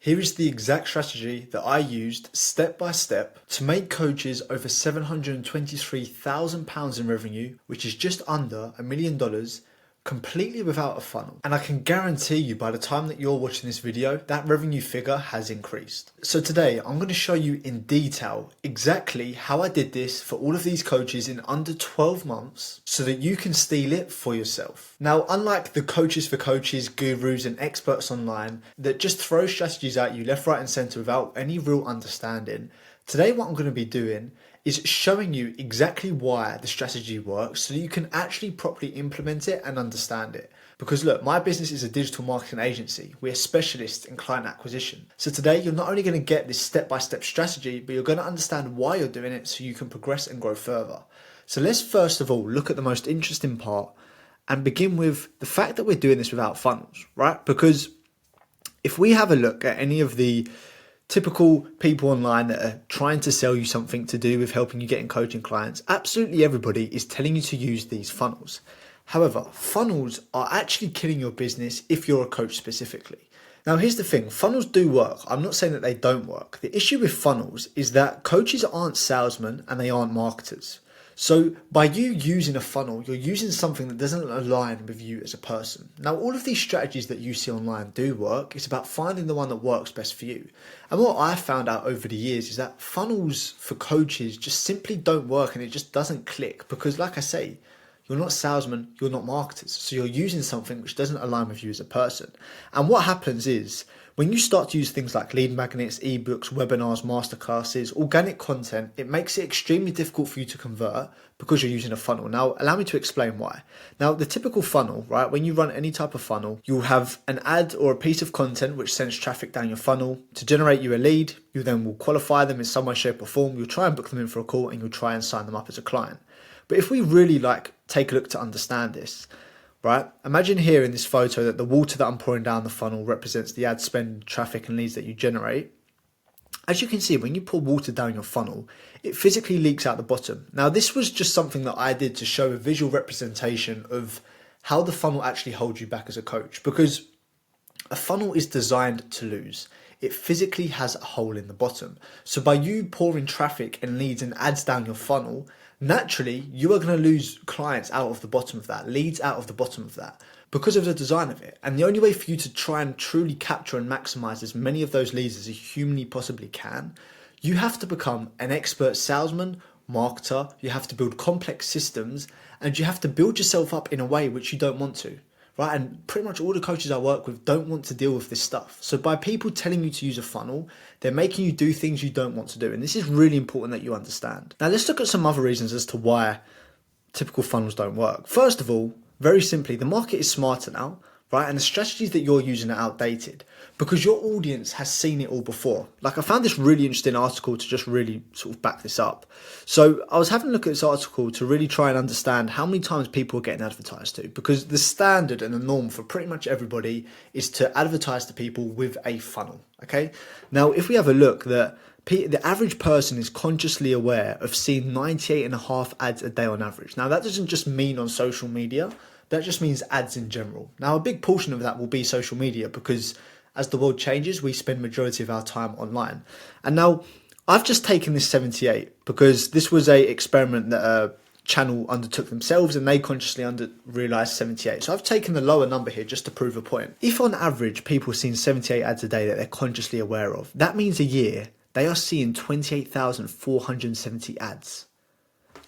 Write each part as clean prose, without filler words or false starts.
Here is the exact strategy that I used step by step to make coaches over £723,000 in revenue, which is just under $1 million, completely without a funnel. And I can guarantee you by the time that you're watching this video, that revenue figure has increased. So today I'm going to show you in detail exactly how I did this for all of these coaches in under 12 months so that you can steal it for yourself. Now, unlike the coaches for coaches, gurus and experts online that just throw strategies at you left, right and center without any real understanding, today what I'm going to be doing is showing you exactly why the strategy works so that you can actually properly implement it and understand it. Because look, my business is a digital marketing agency. We're specialists in client acquisition. So today you're not only going to get this step-by-step strategy, but you're going to understand why you're doing it so you can progress and grow further. So let's first of all look at the most interesting part and begin with the fact that we're doing this without funnels, right? Because if we have a look at any of the typical people online that are trying to sell you something to do with helping you get in coaching clients, absolutely everybody is telling you to use these funnels. However, funnels are actually killing your business if you're a coach specifically. Now, here's the thing, funnels do work. I'm not saying that they don't work. The issue with funnels is that coaches aren't salesmen and they aren't marketers. So by you using a funnel, you're using something that doesn't align with you as a person. Now, all of these strategies that you see online do work. It's about finding the one that works best for you. And what I found out over the years is that funnels for coaches just simply don't work and it just doesn't click because, like I say, you're not salesmen, you're not marketers. So you're using something which doesn't align with you as a person. And what happens is when you start to use things like lead magnets, ebooks, webinars, masterclasses, organic content, it makes it extremely difficult for you to convert because you're using a funnel. Now, allow me to explain why. Now, the typical funnel, right? When you run any type of funnel, you'll have an ad or a piece of content which sends traffic down your funnel to generate you a lead. You then will qualify them in some way, shape or form. You'll try and book them in for a call and you'll try and sign them up as a client. But if we really take a look to understand this, right? Imagine here in this photo that the water that I'm pouring down the funnel represents the ad spend, traffic and leads that you generate. As you can see, when you pour water down your funnel, it physically leaks out the bottom. Now, this was just something that I did to show a visual representation of how the funnel actually holds you back as a coach, because a funnel is designed to lose. It physically has a hole in the bottom. So by you pouring traffic and leads and ads down your funnel, naturally, you are going to lose clients out of the bottom of that, leads out of the bottom of that, because of the design of it. And the only way for you to try and truly capture and maximize as many of those leads as you humanly possibly can, you have to become an expert salesman, marketer, you have to build complex systems, and you have to build yourself up in a way which you don't want to. Right, and pretty much all the coaches I work with don't want to deal with this stuff. So by people telling you to use a funnel, they're making you do things you don't want to do. And this is really important that you understand. Now let's look at some other reasons as to why typical funnels don't work. First of all, very simply, the market is smarter now, right? And the strategies that you're using are outdated because your audience has seen it all before. Like, I found this really interesting article to just really sort of back this up. So I was having a look at this article to really try and understand how many times people are getting advertised to, because the standard and the norm for pretty much everybody is to advertise to people with a funnel. Okay. Now, if we have a look, that the average person is consciously aware of seeing 98.5 ads a day on average. Now, that doesn't just mean on social media. That just means ads in general. Now, a big portion of that will be social media because as the world changes, we spend majority of our time online. And now I've just taken this 78 because this was a experiment that a channel undertook themselves and they consciously realized 78. So I've taken the lower number here just to prove a point. If on average people are seeing 78 ads a day that they're consciously aware of, that means a year they are seeing 28,470 ads.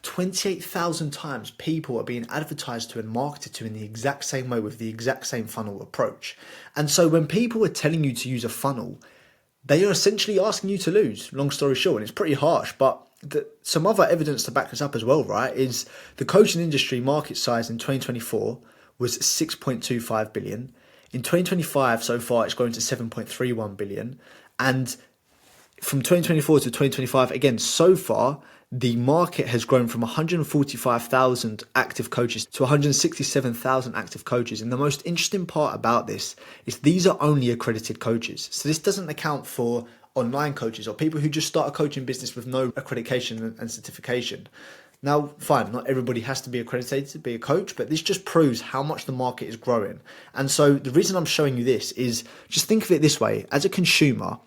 28,000 times people are being advertised to and marketed to in the exact same way with the exact same funnel approach. And so when people are telling you to use a funnel, they are essentially asking you to lose, long story short. And it's pretty harsh, but some other evidence to back this up as well, right, is the coaching industry market size in 2024 was 6.25 billion. In 2025 so far, it's grown to 7.31 billion. And from 2024 to 2025, again, so far, the market has grown from 145,000 active coaches to 167,000 active coaches. And the most interesting part about this is these are only accredited coaches. So this doesn't account for online coaches or people who just start a coaching business with no accreditation and certification. Now, fine, not everybody has to be accredited to be a coach, but this just proves how much the market is growing. And so the reason I'm showing you this is just think of it this way. As a consumer,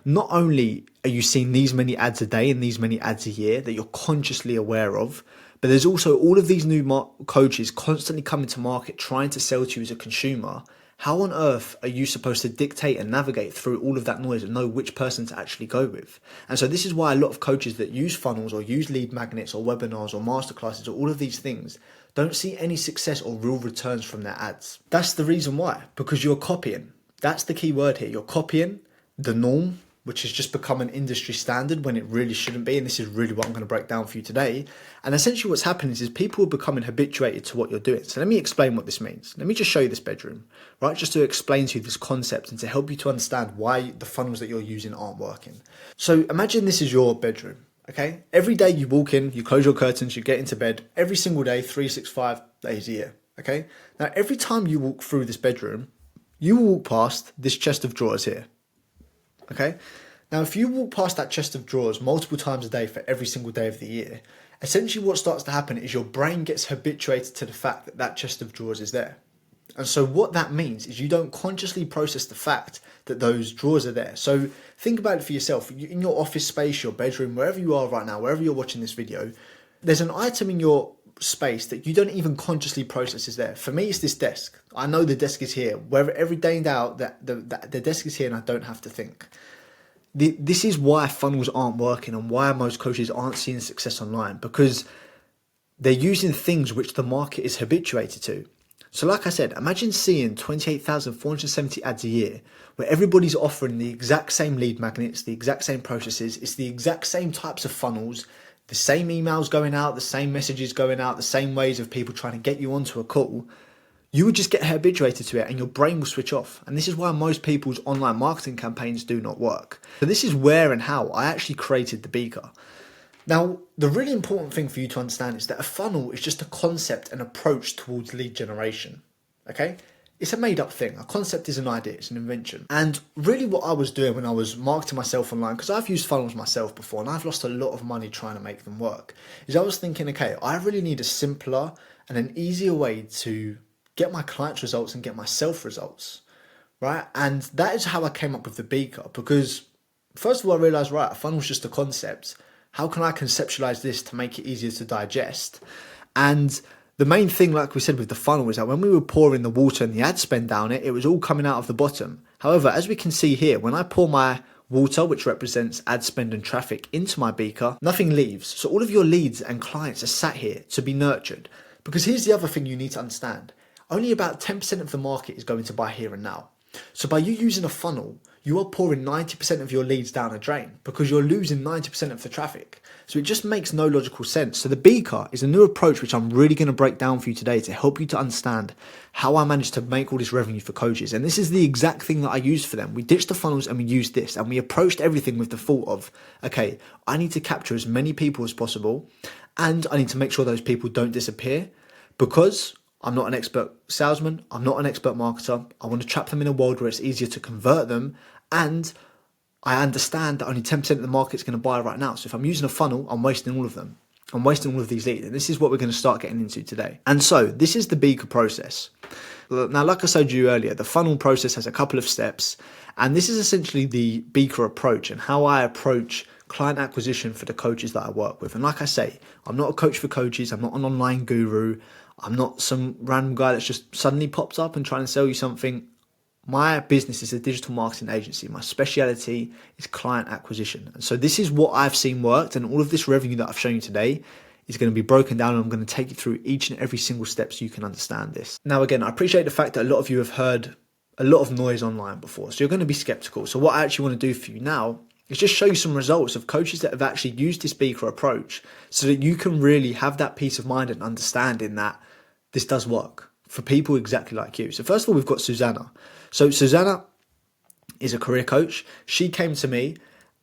not only are you seeing these many ads a day and these many ads a year that you're consciously aware of, but there's also all of these new coaches constantly coming to market trying to sell to you as a consumer. How on earth are you supposed to dictate and navigate through all of that noise and know which person to actually go with? And so this is why a lot of coaches that use funnels or use lead magnets or webinars or masterclasses or all of these things don't see any success or real returns from their ads. That's the reason why, because you're copying. That's the key word here. You're copying the norm, which has just become an industry standard when it really shouldn't be. And this is really what I'm going to break down for you today. And essentially what's happening is people are becoming habituated to what you're doing. So let me explain what this means. Let me just show you this bedroom, right? Just to explain to you this concept and to help you to understand why the funnels that you're using aren't working. So imagine this is your bedroom, okay? Every day you walk in, you close your curtains, you get into bed every single day, 365 days a year, okay? Now, every time you walk through this bedroom, you will walk past this chest of drawers here. Okay. Now, if you walk past that chest of drawers multiple times a day for every single day of the year, essentially what starts to happen is your brain gets habituated to the fact that that chest of drawers is there. And so what that means is you don't consciously process the fact that those drawers are there. So think about it for yourself. In your office space, your bedroom, wherever you are right now, wherever you're watching this video, there's an item in your space that you don't even consciously process is there. For me, it's this desk. I know the desk is here. Wherever every day and out, that the desk is here and I don't have to think. This is why funnels aren't working and why most coaches aren't seeing success online, because they're using things which the market is habituated to. So like I said, imagine seeing 28,470 ads a year where everybody's offering the exact same lead magnets, the exact same processes, it's the exact same types of funnels, the same emails going out, the same messages going out, the same ways of people trying to get you onto a call. You would just get habituated to it and your brain will switch off. And this is why most people's online marketing campaigns do not work. So this is where and how I actually created the Beaker. Now, the really important thing for you to understand is that a funnel is just a concept and approach towards lead generation. Okay? It's a made up thing. A concept is an idea, it's an invention. And really what I was doing when I was marketing myself online, because I've used funnels myself before and I've lost a lot of money trying to make them work, is I was thinking, okay, I really need a simpler and an easier way to get my clients results and get myself results, right? And that is how I came up with the Beaker, because first of all, I realized, right, a funnel is just a concept. How can I conceptualize this to make it easier to digest? And the main thing, like we said with the funnel, is that when we were pouring the water and the ad spend down it, it was all coming out of the bottom. However, as we can see here, when I pour my water, which represents ad spend and traffic, into my Beaker, nothing leaves. So all of your leads and clients are sat here to be nurtured. Because here's the other thing you need to understand. Only about 10% of the market is going to buy here and now. So by you using a funnel, you are pouring 90% of your leads down a drain because you're losing 90% of the traffic. So it just makes no logical sense. So the Beaker is a new approach which I'm really going to break down for you today to help you to understand how I managed to make all this revenue for coaches. And this is the exact thing that I used for them. We ditched the funnels and we used this, and we approached everything with the thought of, okay, I need to capture as many people as possible and I need to make sure those people don't disappear, because I'm not an expert salesman, I'm not an expert marketer. I want to trap them in a world where it's easier to convert them, and I understand that only 10% of the market's going to buy right now. So if I'm using a funnel, I'm wasting all of them. I'm wasting all of these leads, and this is what we're going to start getting into today. And so this is the Beaker process. Now, like I said to you earlier, the funnel process has a couple of steps, and this is essentially the Beaker approach and how I approach client acquisition for the coaches that I work with. And like I say, I'm not a coach for coaches, I'm not an online guru, I'm not some random guy that's just suddenly pops up and trying to sell you something. My business is a digital marketing agency. My speciality is client acquisition. And so this is what I've seen worked, and all of this revenue that I've shown you today is going to be broken down, and I'm going to take you through each and every single step so you can understand this. Now, again, I appreciate the fact that a lot of you have heard a lot of noise online before, so you're going to be skeptical. So what I actually want to do for you now is just show you some results of coaches that have actually used this Beaker approach so that you can really have that peace of mind and understanding that this does work for people exactly like you. So first of all, we've got Susanna. So Susanna is a career coach. She came to me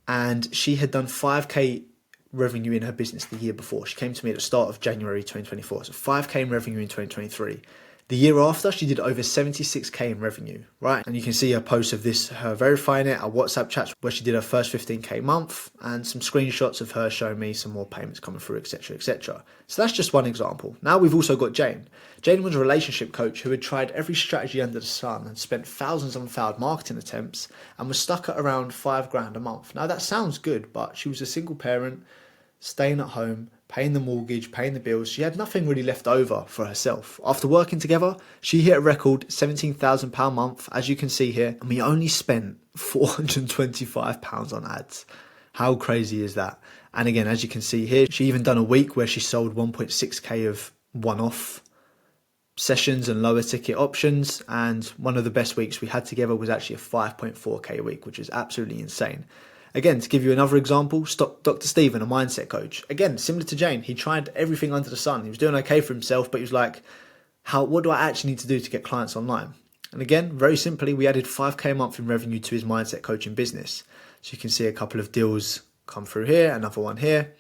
and she had done 5K revenue in her business the year before. She came to me at the start of January 2024. So 5K in revenue in 2023. The year after, she did over 76k in revenue, right? And you can see a post of this, her verifying it, our WhatsApp chats where she did her first 15k month, and some screenshots of her showing me some more payments coming through, etc., etc. So that's just one example. Now we've also got Jane. Jane was a relationship coach who had tried every strategy under the sun and spent thousands on failed marketing attempts and was stuck at around $5,000 a month. Now that sounds good, but she was a single parent, staying at home, paying the mortgage, paying the bills. She had nothing really left over for herself. After working together, she hit a record £17,000 a month, as you can see here, and we only spent £425 on ads. How crazy is that? And again, as you can see here, she even done a week where she sold 1.6k of one-off sessions and lower ticket options, and one of the best weeks we had together was actually a 5.4k a week, which is absolutely insane. Again, to give you another example, Dr. Stephen, a mindset coach. Again, similar to Jane, he tried everything under the sun. He was doing okay for himself, but he was like, what do I actually need to do to get clients online? And again, very simply, we added 5k a month in revenue to his mindset coaching business. So you can see a couple of deals come through here, another one here.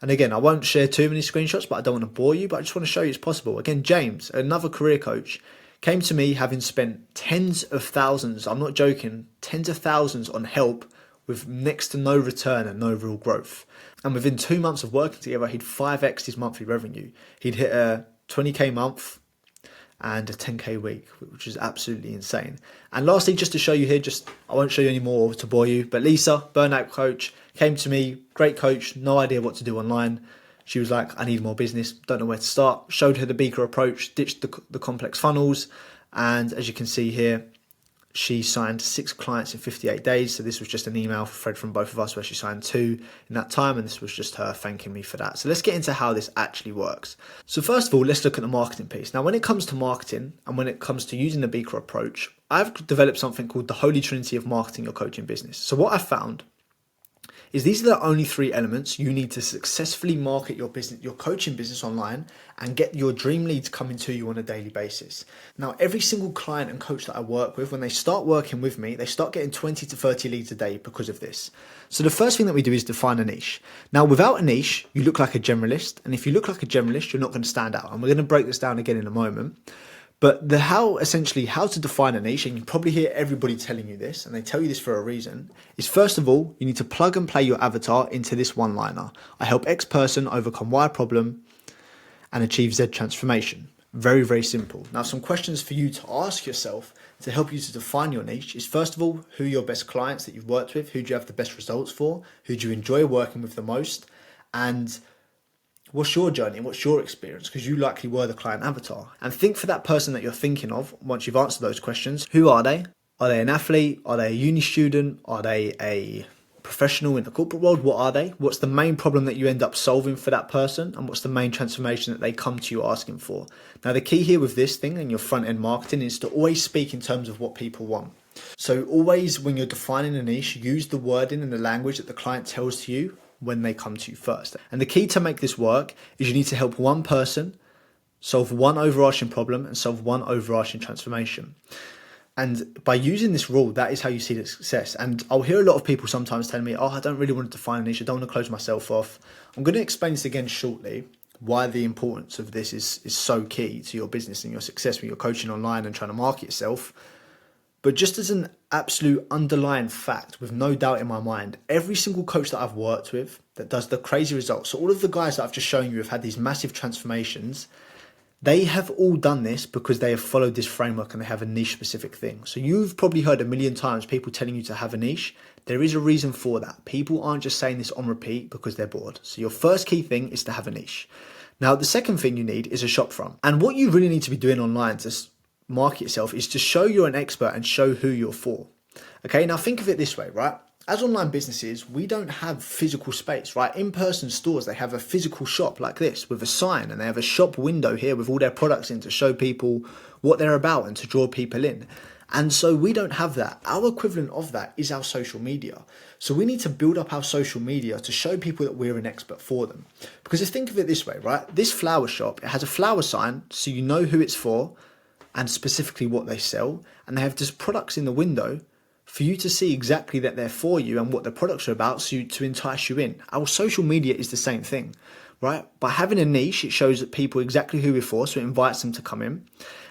And again, I won't share too many screenshots, but I don't want to bore you, but I just want to show you it's possible. Again, James, another career coach, came to me having spent tens of thousands, I'm not joking, tens of thousands on help with next to no return and no real growth. And within 2 months of working together, he'd 5x'd his monthly revenue. He'd hit a 20k month and a 10k week, which is absolutely insane. And lastly, just to show you here, I won't show you any more to bore you, but Lisa, burnout coach, came to me, great coach, no idea what to do online. She was like, I need more business, don't know where to start. Showed her the Beaker approach, ditched the complex funnels. And as you can see here, she signed 6 clients in 58 days. So this was just an email thread from both of us where she signed 2 in that time. And this was just her thanking me for that. So let's get into how this actually works. So first of all, let's look at the marketing piece. Now, when it comes to marketing and when it comes to using the Beaker approach, I've developed something called the Holy Trinity of marketing your coaching business. So what I found is these are the only 3 elements you need to successfully market your business, your coaching business online, and get your dream leads coming to you on a daily basis. Now, every single client and coach that I work with, when they start working with me, they start getting 20 to 30 leads a day because of this. So the first thing that we do is define a niche. Now, without a niche, you look like a generalist. And if you look like a generalist, you're not going to stand out. And we're going to break this down again in a moment. But how to define a niche, and you probably hear everybody telling you this, and they tell you this for a reason, is first of all, you need to plug and play your avatar into this one-liner. I help X person overcome Y problem and achieve Z transformation. Very, very simple. Now, some questions for you to ask yourself to help you to define your niche is, first of all, who are your best clients that you've worked with? Who do you have the best results for? Who do you enjoy working with the most? And what's your journey? What's your experience? Because you likely were the client avatar. And think for that person that you're thinking of, once you've answered those questions, who are they? Are they an athlete? Are they a uni student? Are they a professional in the corporate world? What are they? What's the main problem that you end up solving for that person? And what's the main transformation that they come to you asking for? Now, the key here with this thing and your front end marketing is to always speak in terms of what people want. So always, when you're defining a niche, use the wording and the language that the client tells to you when they come to you first. And the key to make this work is you need to help one person solve one overarching problem and solve one overarching transformation. And by using this rule, that is how you see the success. And I'll hear a lot of people sometimes telling me, oh, I don't really want to define a niche. I don't want to close myself off. I'm going to explain this again shortly, why the importance of this is so key to your business and your success when you're coaching online and trying to market yourself. But just as an absolute underlying fact, with no doubt in my mind, every single coach that I've worked with that does the crazy results, so all of the guys that I've just shown you have had these massive transformations, they have all done this because they have followed this framework and they have a niche specific thing. So you've probably heard a million times people telling you to have a niche. There is a reason for that. People aren't just saying this on repeat because they're bored. So your first key thing is to have a niche. Now, the second thing you need is a shop front. And what you really need to be doing online to market yourself is to show you're an expert and show who you're for. Okay, now think of it this way, right? As online businesses, we don't have physical space, right? In-person stores, they have a physical shop like this with a sign, and they have a shop window here with all their products in to show people what they're about and to draw people in. And so we don't have that. Our equivalent of that is our social media. So we need to build up our social media to show people that we're an expert for them. Because just think of it this way, right? This flower shop, it has a flower sign so you know who it's for and specifically what they sell. And they have just products in the window for you to see exactly that they're for you and what the products are about, so to entice you in. Our social media is the same thing, right? By having a niche, it shows that people exactly who we're for, so it invites them to come in.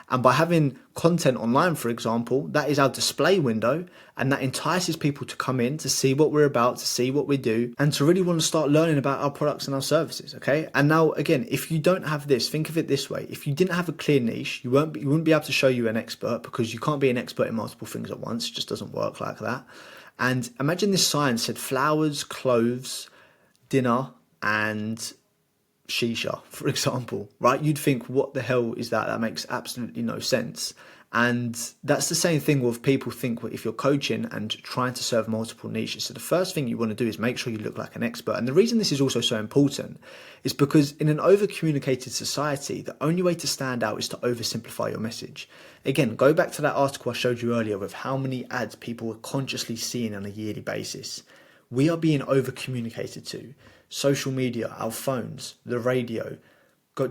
And by having content online, for example, that is our display window, and that entices people to come in to see what we're about, to see what we do, and to really want to start learning about our products and our services, okay? And now, again, if you don't have this, think of it this way. If you didn't have a clear niche, you wouldn't be able to show you an expert, because you can't be an expert in multiple things at once. It just doesn't work like that. And imagine this sign said flowers, clothes, dinner, and shisha, for example, right? You'd think, what the hell is that? That makes absolutely no sense. And that's the same thing with people think if you're coaching and trying to serve multiple niches. So the first thing you want to do is make sure you look like an expert. And the reason this is also so important is because in an over-communicated society, the only way to stand out is to oversimplify your message. Again, go back to that article I showed you earlier of how many ads people are consciously seeing on a yearly basis. We are being over-communicated to. Social media, our phones, the radio,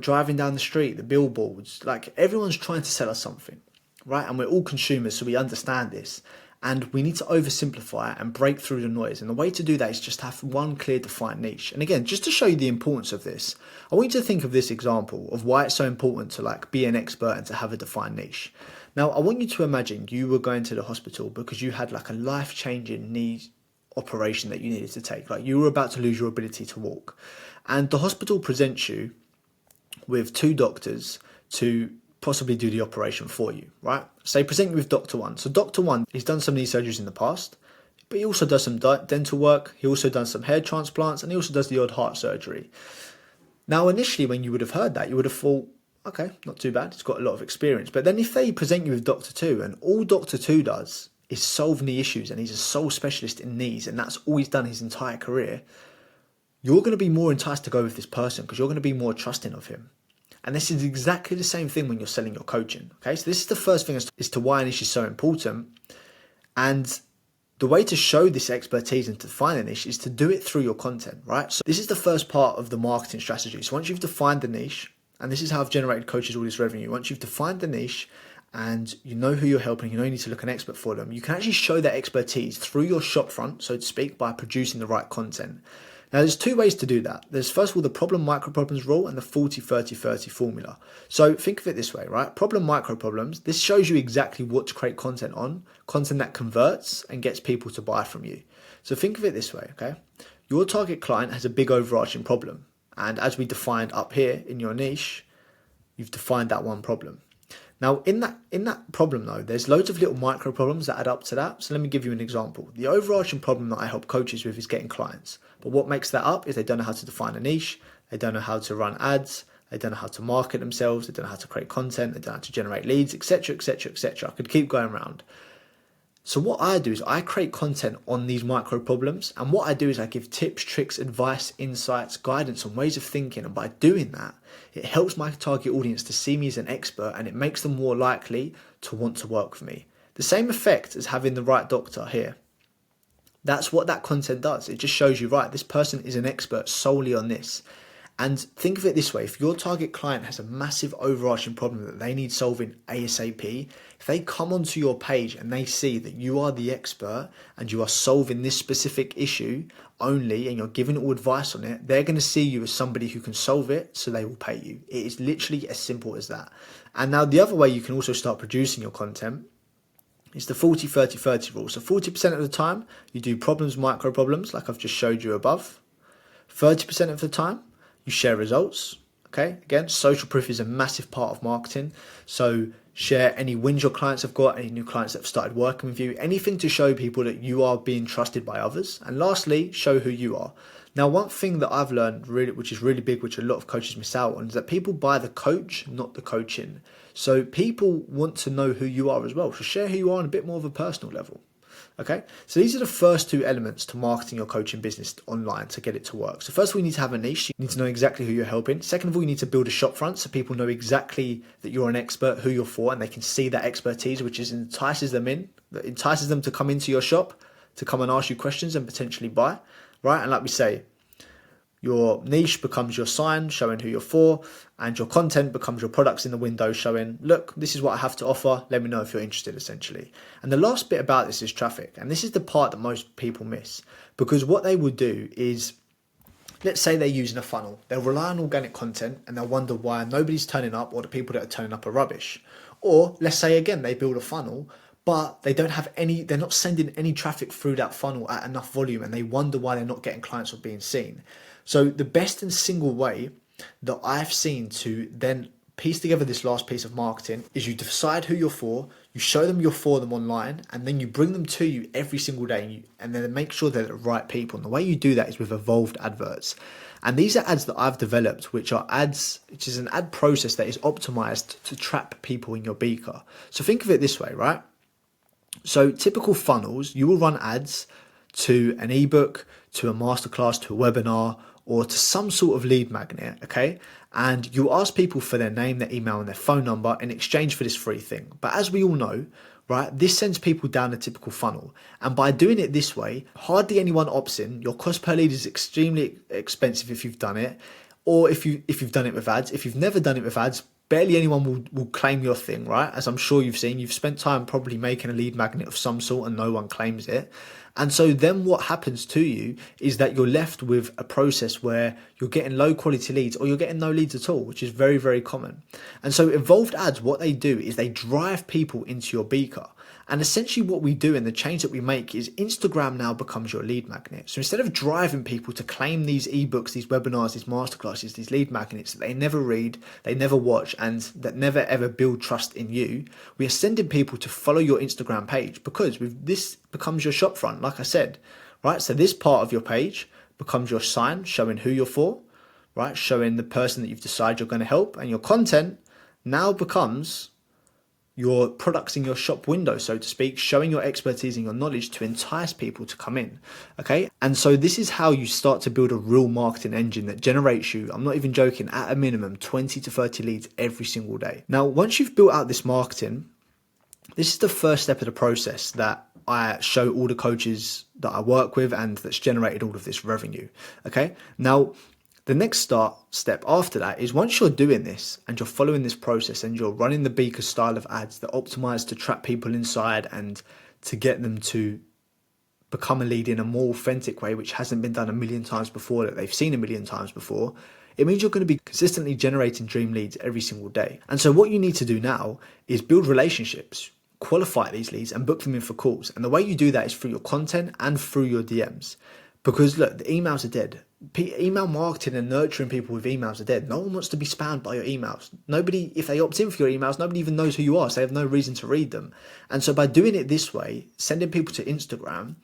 driving down the street, the billboards, like everyone's trying to sell us something, right? And we're all consumers, so we understand this. And we need to oversimplify it and break through the noise. And the way to do that is just have one clear defined niche. And again, just to show you the importance of this, I want you to think of this example of why it's so important to like be an expert and to have a defined niche. Now, I want you to imagine you were going to the hospital because you had like a life-changing knee operation that you needed to take, like you were about to lose your ability to walk, and the hospital presents you with two doctors to possibly do the operation for you, right? So they present you with Dr. One. So Dr. One, he's done some knee surgeries in the past, but he also does some dental work, he also does some hair transplants, and he also does the odd heart surgery. Now, initially, when you would have heard that, you would have thought, okay, not too bad, he's got a lot of experience. But then if they present you with Dr. Two, and all Dr. Two does is solve knee issues, and he's a sole specialist in knees, and that's all he's done his entire career, you're going to be more enticed to go with this person because you're going to be more trusting of him. And this is exactly the same thing when you're selling your coaching. Okay, so this is the first thing as to why a niche is so important. And the way to show this expertise and to define a niche is to do it through your content, right? So this is the first part of the marketing strategy. So once you've defined the niche, and this is how I've generated coaches all this revenue, once you've defined the niche, and you know who you're helping, you know you need to look an expert for them, you can actually show that expertise through your shop front, so to speak, by producing the right content. Now, there's two ways to do that. There's first of all the problem micro problems rule and the 40-30-30 formula. So think of it this way, right? Problem micro problems. This shows you exactly what to create content on, content that converts and gets people to buy from you. So think of it this way, okay? Your target client has a big overarching problem. And as we defined up here in your niche, you've defined that one problem. Now, in that problem, though, there's loads of little micro problems that add up to that. So let me give you an example. The overarching problem that I help coaches with is getting clients. But what makes that up is they don't know how to define a niche. They don't know how to run ads. They don't know how to market themselves. They don't know how to create content. They don't know how to generate leads, etc., etc., etc. I could keep going around. So what I do is I create content on these micro problems. And what I do is I give tips, tricks, advice, insights, guidance and ways of thinking. And by doing that, it helps my target audience to see me as an expert, and it makes them more likely to want to work for me. The same effect as having the right doctor here. That's what that content does. It just shows you, right, this person is an expert solely on this. And think of it this way, if your target client has a massive overarching problem that they need solving ASAP, if they come onto your page and they see that you are the expert and you are solving this specific issue only and you're giving all advice on it, they're going to see you as somebody who can solve it, so they will pay you. It is literally as simple as that. And now the other way you can also start producing your content is the 40-30-30 rule. So 40% of the time you do problems, micro problems, like I've just showed you above. 30% of the time you share results. Okay, again, social proof is a massive part of marketing. So share any wins your clients have got, any new clients that have started working with you, anything to show people that you are being trusted by others. And lastly, show who you are. Now, one thing that I've learned, really, which is really big, which a lot of coaches miss out on, is that people buy the coach, not the coaching. So people want to know who you are as well. So share who you are on a bit more of a personal level. Okay, so these are the first two elements to marketing your coaching business online to get it to work. So first of all, you need to have a niche. You need to know exactly who you're helping. Second of all, you need to build a shop front so people know exactly that you're an expert, who you're for, and they can see that expertise, which entices them to come into your shop, to come and ask you questions and potentially buy, right? And like we say, your niche becomes your sign showing who you're for, and your content becomes your products in the window showing, look, this is what I have to offer. Let me know if you're interested, essentially. And the last bit about this is traffic. And this is the part that most people miss, because what they will do is, let's say they're using a funnel. They'll rely on organic content and they'll wonder why nobody's turning up, or the people that are turning up are rubbish. Or let's say again, they build a funnel, but they don't have any, they're not sending any traffic through that funnel at enough volume, and they wonder why they're not getting clients or being seen. So the best and single way that I've seen to then piece together this last piece of marketing is you decide who you're for, you show them you're for them online, and then you bring them to you every single day, and then make sure they're the right people. And the way you do that is with evolved adverts. And these are ads that I've developed, which is an ad process that is optimized to trap people in your beaker. So think of it this way, right? So typical funnels, you will run ads to an ebook, to a masterclass, to a webinar, or to some sort of lead magnet, okay? And you ask people for their name, their email, and their phone number in exchange for this free thing. But as we all know, right, this sends people down a typical funnel. And by doing it this way, hardly anyone opts in. Your cost per lead is extremely expensive if you've done it, or if you've done it with ads. If you've never done it with ads, barely anyone will claim your thing, right? As I'm sure you've seen, you've spent time probably making a lead magnet of some sort and no one claims it. And so then what happens to you is that you're left with a process where you're getting low quality leads, or you're getting no leads at all, which is very, very common. And so evolved ads, what they do is they drive people into your beaker. And essentially what we do, and the change that we make, is Instagram now becomes your lead magnet. So instead of driving people to claim these ebooks, these webinars, these masterclasses, these lead magnets that they never read, they never watch, and that never ever build trust in you, we are sending people to follow your Instagram page, because this becomes your shop front, like I said, right? So this part of your page becomes your sign showing who you're for, right? Showing the person that you've decided you're going to help, and your content now becomes your products in your shop window, so to speak, showing your expertise and your knowledge to entice people to come in, okay? And so this is how you start to build a real marketing engine that generates you, I'm not even joking, at a minimum 20 to 30 leads every single day. Now, once you've built out this marketing, this is the first step of the process that I show all the coaches that I work with and that's generated all of this revenue, okay? Now, the next step after that is, once you're doing this and you're following this process and you're running the beaker style of ads that optimize to trap people inside and to get them to become a lead in a more authentic way, which hasn't been done a million times before, that they've seen a million times before, it means you're going to be consistently generating dream leads every single day. And so what you need to do now is build relationships, qualify these leads, and book them in for calls. And the way you do that is through your content and through your DMs. Because look, the emails are dead. Email marketing and nurturing people with emails are dead. No one wants to be spammed by your emails. Nobody, if they opt in for your emails, nobody even knows who you are, so they have no reason to read them. And so by doing it this way, sending people to Instagram,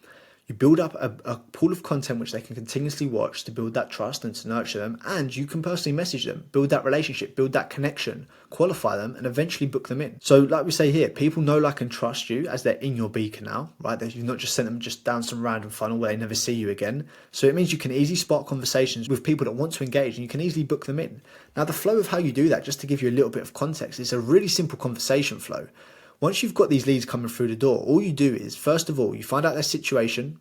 you build up a pool of content which they can continuously watch to build that trust and to nurture them, and you can personally message them, build that relationship, build that connection, qualify them, and eventually book them in. So like we say here, people know, like, and trust you as they're in your beacon now, right? That you've not just sent them just down some random funnel where they never see you again. So it means you can easily spark conversations with people that want to engage, and you can easily book them in. Now, the flow of how you do that, just to give you a little bit of context, is a really simple conversation flow. Once you've got these leads coming through the door, all you do is, first of all, you find out their situation,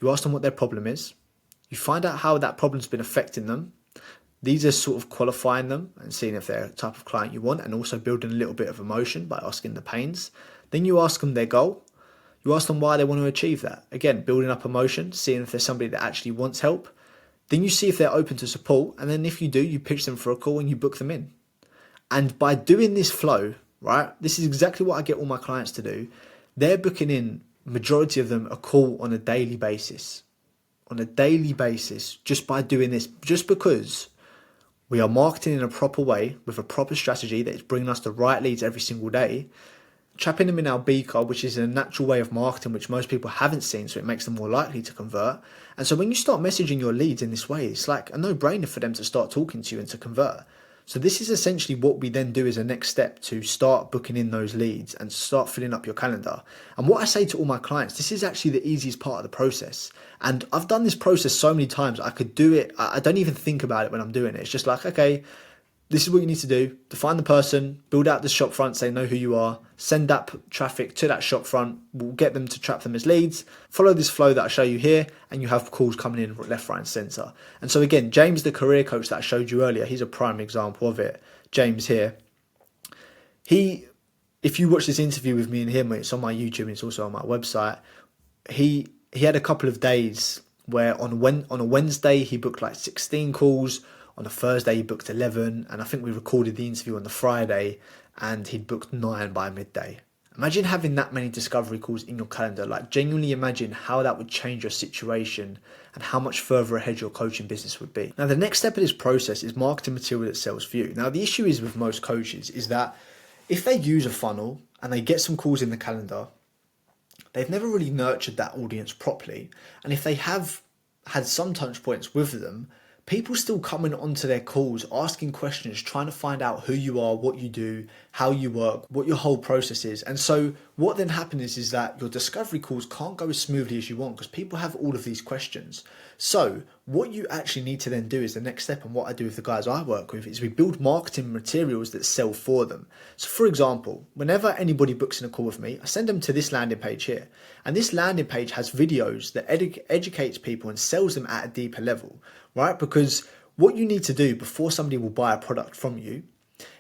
you ask them what their problem is, you find out how that problem's been affecting them. These are sort of qualifying them and seeing if they're the type of client you want, and also building a little bit of emotion by asking the pains. Then you ask them their goal. You ask them why they want to achieve that. Again, building up emotion, seeing if there's somebody that actually wants help. Then you see if they're open to support, and then if you do, you pitch them for a call and you book them in. And by doing this flow, right, this is exactly what I get all my clients to do. They're booking in, majority of them, a call on a daily basis. On a daily basis, just by doing this, just because we are marketing in a proper way with a proper strategy that is bringing us the right leads every single day, trapping them in our beaker, which is a natural way of marketing which most people haven't seen, so it makes them more likely to convert. And so when you start messaging your leads in this way, it's like a no-brainer for them to start talking to you and to convert. So this is essentially what we then do as a next step to start booking in those leads and start filling up your calendar. And what I say to all my clients, this is actually the easiest part of the process. And I've done this process so many times, I could do it. I don't even think about it when I'm doing it. It's just like, okay, this is what you need to do. Define the person, build out the shop front, say know who you are, send that traffic to that shop front, we'll get them to trap them as leads, follow this flow that I show you here, and you have calls coming in left, right, and center. And so again, James, the career coach that I showed you earlier, he's a prime example of it. James here. If you watch this interview with me and him, it's on my YouTube and it's also on my website, he had a couple of days where on a Wednesday he booked like 16 calls, on a Thursday he booked 11, and I think we recorded the interview on the Friday, and he'd booked 9 by midday. Imagine having that many discovery calls in your calendar. Like, genuinely imagine how that would change your situation and how much further ahead your coaching business would be. Now, the next step of this process is marketing material that sells for you. Now, the issue is with most coaches is that if they use a funnel and they get some calls in the calendar, they've never really nurtured that audience properly. And if they have had some touch points with them, people still coming onto their calls, asking questions, trying to find out who you are, what you do, how you work, what your whole process is. And so what then happens is that your discovery calls can't go as smoothly as you want because people have all of these questions. So what you actually need to then do is the next step, and what I do with the guys I work with is we build marketing materials that sell for them. So for example, whenever anybody books in a call with me, I send them to this landing page here. And this landing page has videos that educates people and sells them at a deeper level, right? Because what you need to do before somebody will buy a product from you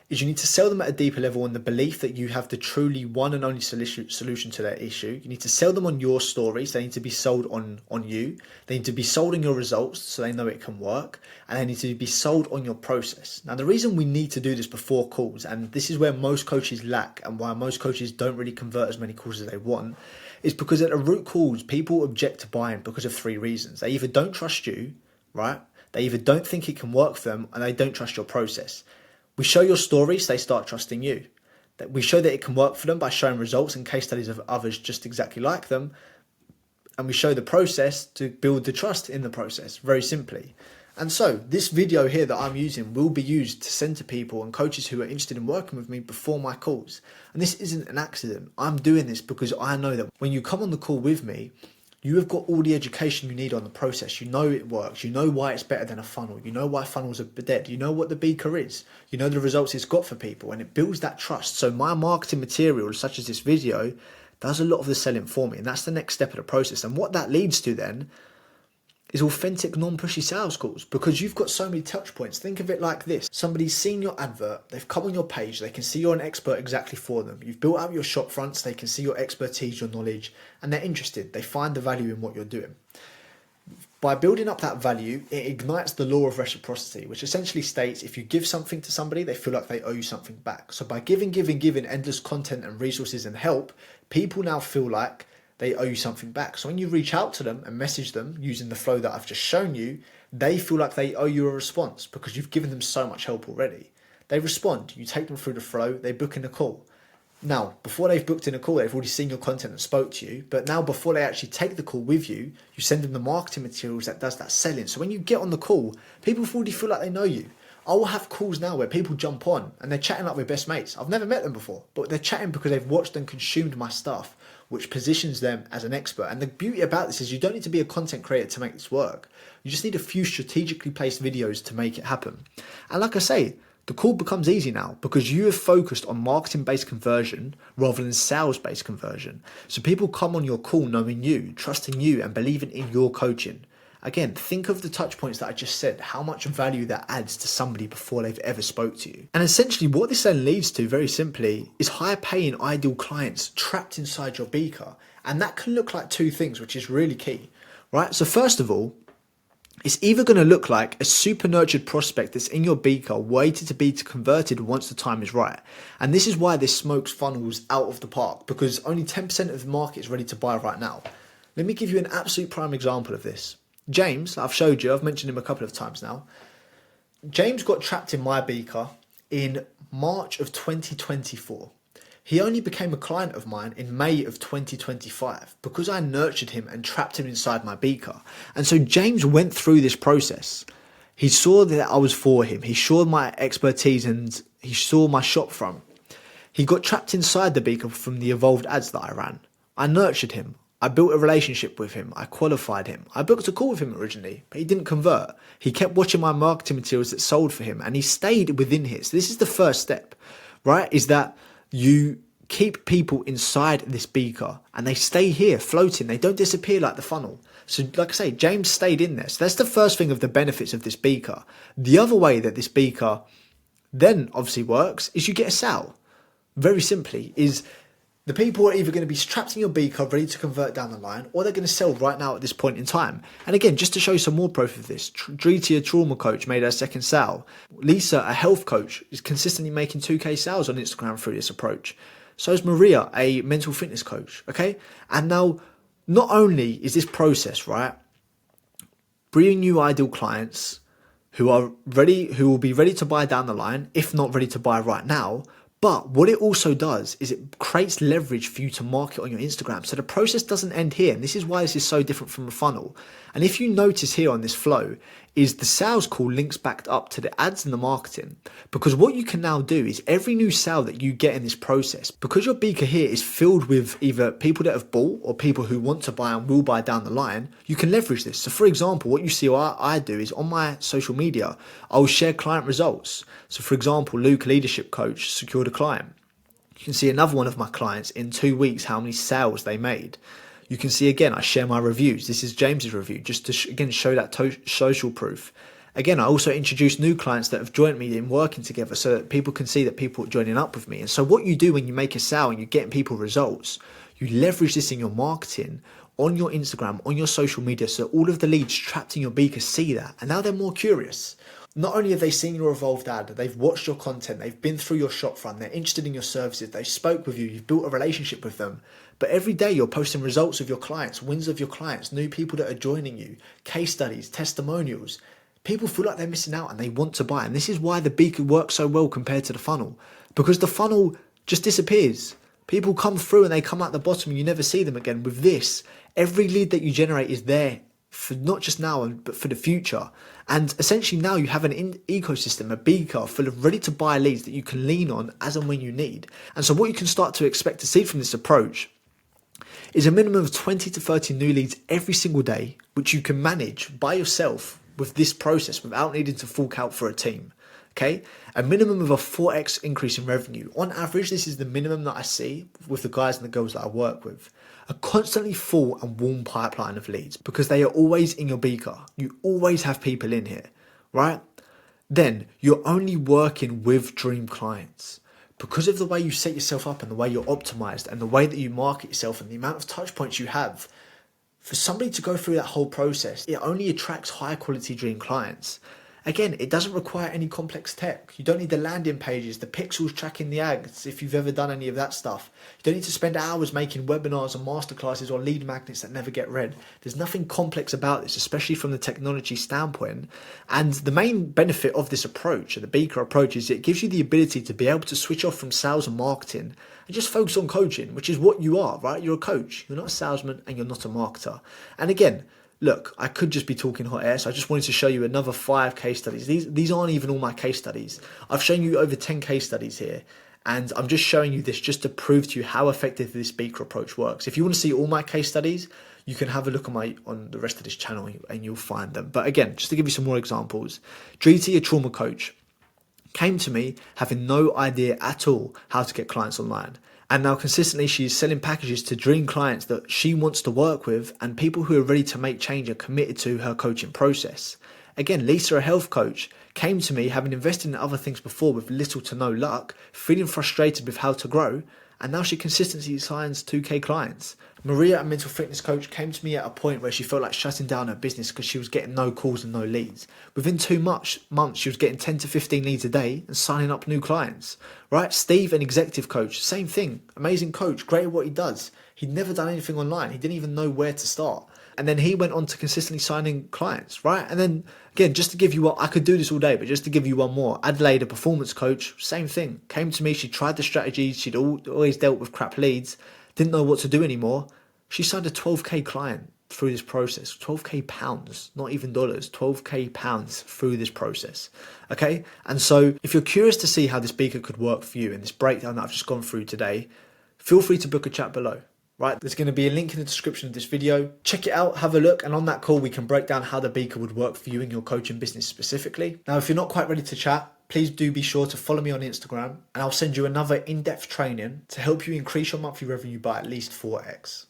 is you need to sell them at a deeper level on the belief that you have the truly one and only solution to their issue. You need to sell them on your stories. They need to be sold on you. They need to be sold on your results so they know it can work. And they need to be sold on your process. Now, the reason we need to do this before calls, and this is where most coaches lack and why most coaches don't really convert as many calls as they want, is because at the root cause, people object to buying because of 3 reasons. They either don't trust you, right? They either don't think it can work for them, and they don't trust your process. We show your stories, they start trusting you. That we show that it can work for them by showing results and case studies of others just exactly like them. And we show the process to build the trust in the process, very simply. And so this video here that I'm using will be used to send to people and coaches who are interested in working with me before my calls. And this isn't an accident. I'm doing this because I know that when you come on the call with me, you have got all the education you need on the process. You know it works. You know why it's better than a funnel. You know why funnels are dead. You know what the beaker is. You know the results it's got for people, and it builds that trust. So my marketing material, such as this video, does a lot of the selling for me, and that's the next step of the process. And what that leads to then is authentic, non-pushy sales calls, because you've got so many touch points. Think of it like this. Somebody's seen your advert, they've come on your page, they can see you're an expert exactly for them. You've built out your shop fronts, they can see your expertise, your knowledge, and they're interested. They find the value in what you're doing. By building up that value, it ignites the law of reciprocity, which essentially states if you give something to somebody, they feel like they owe you something back. So by giving endless content and resources and help, people now feel like they owe you something back. So when you reach out to them and message them using the flow that I've just shown you, they feel like they owe you a response because you've given them so much help already. They respond, you take them through the flow, they book in a call. Now, before they've booked in a call, they've already seen your content and spoke to you. But now before they actually take the call with you, you send them the marketing materials that does that selling. So when you get on the call, people already feel like they know you. I will have calls now where people jump on and they're chatting like we're best mates. I've never met them before, but they're chatting because they've watched and consumed my stuff, which positions them as an expert. And the beauty about this is you don't need to be a content creator to make this work. You just need a few strategically placed videos to make it happen. And like I say, the call becomes easy now because you have focused on marketing-based conversion rather than sales-based conversion. So people come on your call knowing you, trusting you, and believing in your coaching. Again, think of the touch points that I just said, how much value that adds to somebody before they've ever spoke to you. And essentially what this then leads to, very simply, is higher paying ideal clients trapped inside your beaker. And that can look like 2 things, which is really key, right? So first of all, it's either going to look like a super nurtured prospect that's in your beaker waiting to be converted once the time is right. And this is why this smokes funnels out of the park, because only 10% of the market is ready to buy right now. Let me give you an absolute prime example of this. James, I've showed you, I've mentioned him a couple of times now. James got trapped in my beaker in March of 2024. He only became a client of mine in May of 2025 because I nurtured him and trapped him inside my beaker. And so James went through this process. He saw that I was for him. He saw my expertise and he saw my shop front. He got trapped inside the beaker from the evolved ads that I ran. I nurtured him. I built a relationship with him. I qualified him. I booked a call with him originally, but he didn't convert. He kept watching my marketing materials that sold for him and he stayed within his. This is the first step, right? Is that you keep people inside this beaker and they stay here floating. They don't disappear like the funnel. So like I say, James stayed in there. So that's the first thing of the benefits of this beaker. The other way that this beaker then obviously works is you get a sale. Very simply is The people are either going to be trapped in your beaker, ready to convert down the line, or they're going to sell right now at this point in time. And again, just to show you some more proof of this, Driti, a trauma coach, made her second sale. Lisa, a health coach, is consistently making 2K sales on Instagram through this approach. So is Maria, a mental fitness coach, okay? And now, not only is this process, right, bringing you ideal clients who are ready, who will be ready to buy down the line, if not ready to buy right now, but what it also does is it creates leverage for you to market on your Instagram. So the process doesn't end here. And this is why this is so different from a funnel. And if you notice here on this flow, is the sales call links back up to the ads and the marketing. Because what you can now do is every new sale that you get in this process, because your beaker here is filled with either people that have bought or people who want to buy and will buy down the line, you can leverage this. So for example, what you see I do is on my social media, I'll share client results. So for example, Luke, leadership coach, secured a client. You can see another one of my clients in 2 weeks, how many sales they made. You can see again, I share my reviews. This is James's review, just to again show that social proof. Again, I also introduce new clients that have joined me in working together so that people can see that people are joining up with me. And so what you do when you make a sale and you're getting people results, you leverage this in your marketing, on your Instagram, on your social media, so all of the leads trapped in your beaker see that. And now they're more curious. Not only have they seen your evolved ad, they've watched your content, they've been through your shop front, they're interested in your services, they spoke with you, you've built a relationship with them. But every day you're posting results of your clients, wins of your clients, new people that are joining you, case studies, testimonials. People feel like they're missing out and they want to buy. And this is why the beaker works so well compared to the funnel. Because the funnel just disappears. People come through and they come out the bottom and you never see them again. With this, every lead that you generate is there for not just now, but for the future. And essentially now you have an ecosystem, a beaker full of ready to buy leads that you can lean on as and when you need. And so what you can start to expect to see from this approach is a minimum of 20 to 30 new leads every single day, which you can manage by yourself with this process without needing to fork out for a team. Okay, a minimum of a 4x increase in revenue. On average, this is the minimum that I see with the guys and the girls that I work with. A constantly full and warm pipeline of leads because they are always in your beaker. You always have people in here, right? Then you're only working with dream clients. Because of the way you set yourself up and the way you're optimized and the way that you market yourself and the amount of touch points you have, for somebody to go through that whole process, it only attracts high quality dream clients. Again, it doesn't require any complex tech. You don't need the landing pages, the pixels tracking the ads, if you've ever done any of that stuff. You don't need to spend hours making webinars and masterclasses or lead magnets that never get read. There's nothing complex about this, especially from the technology standpoint. And the main benefit of this approach, the beaker approach, is it gives you the ability to be able to switch off from sales and marketing and just focus on coaching, which is what you are, right? You're a coach. You're not a salesman and you're not a marketer. And again, look, I could just be talking hot air, so I just wanted to show you another 5 case studies. These aren't even all my case studies. I've shown you over 10 case studies here, and I'm just showing you this just to prove to you how effective this beaker approach works. If you want to see all my case studies, you can have a look on the rest of this channel and you'll find them. But again, just to give you some more examples, Driti, a trauma coach, came to me having no idea at all how to get clients online. And now consistently she's selling packages to dream clients that she wants to work with and people who are ready to make change and committed to her coaching process. Again, Lisa, a health coach, came to me having invested in other things before with little to no luck, feeling frustrated with how to grow, and now she consistently signs 2K clients. Maria, a mental fitness coach, came to me at a point where she felt like shutting down her business because she was getting no calls and no leads. Within 2 months, she was getting 10 to 15 leads a day and signing up new clients, right? Steve, an executive coach, same thing. Amazing coach, great at what he does. He'd never done anything online. He didn't even know where to start. And then he went on to consistently signing clients, right? And then again, just to give you I could do this all day, but just to give you one more, Adelaide, a performance coach, same thing. Came to me, she tried the strategies, she'd always dealt with crap leads, didn't know what to do anymore. She signed a 12K client through this process, 12K pounds, not even dollars, 12K pounds through this process, okay? And so if you're curious to see how this beaker could work for you in this breakdown that I've just gone through today, feel free to book a chat below. Right, there's going to be a link in the description of this video. Check it out, have a look, and on that call we can break down how the beaker would work for you in your coaching business specifically. Now, if you're not quite ready to chat, please do be sure to follow me on Instagram, and I'll send you another in-depth training to help you increase your monthly revenue by at least 4x.